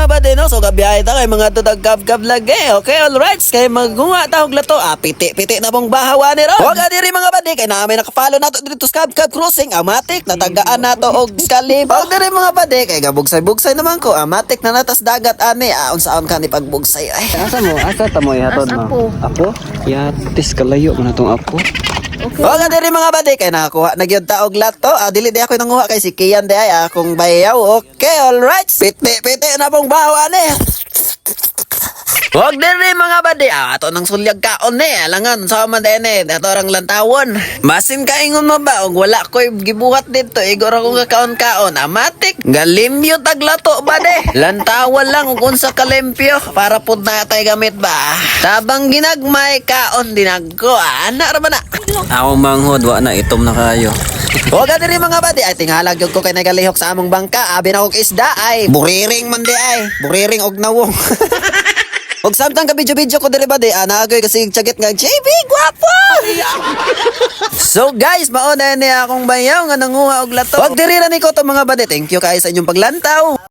mga bade no, so gabiyahe ta kay mga tutag kab lagi. Okay, all right, kay magunga ta og lato. Piti na mong bahawa ni ro. Wag diri mga bade kay namin nakapalo nato dito sa kab crossing amatik natagaan nato og skalim. Wag diri mga bade kay gabugsay naman ko. Amatik na natas dagat ani. Unsaon ka ni pagbugsay ay. Asa mo? Asa ta mo ihatod mo? Apo? Yatis kalayo man atong apo. Okay. Wala diri mga bade kay nakakuha na gyud ta og lato. Dili di ako nanguha kay si Kian di ay akong bayaw. Okay, all right. Piti na pong bawa ni. Wag diri mga bade, ato nang sulyag kaon ni, alangan sa man din ato rang lantawon. Masin kaingon mo ba og wala koy gibuhat dito, igor ako nga kaon-kaon, amatik. Galimpyo taglato bade. Lantawan lang ug unsa kalimpyo para pud natay gamit ba. Tabang ginagmay kaon dinagko, ana ra ba na. Ako manghod, wa na itom na kayo. Wag diri mga bade, ay tinghalag gyud ko kay nagalihok sa among bangka, abi na og isda ay. Buriring man di ay, buriring og nawong. Og samtang ka video ko diri bade, naagoy kasi tiyaget nga JB gwapo. So guys, mao na ni akong bayaw nga nanguha og lato. Wag diri ra ni ko to mga bade. Thank you kay sa inyong paglantaw.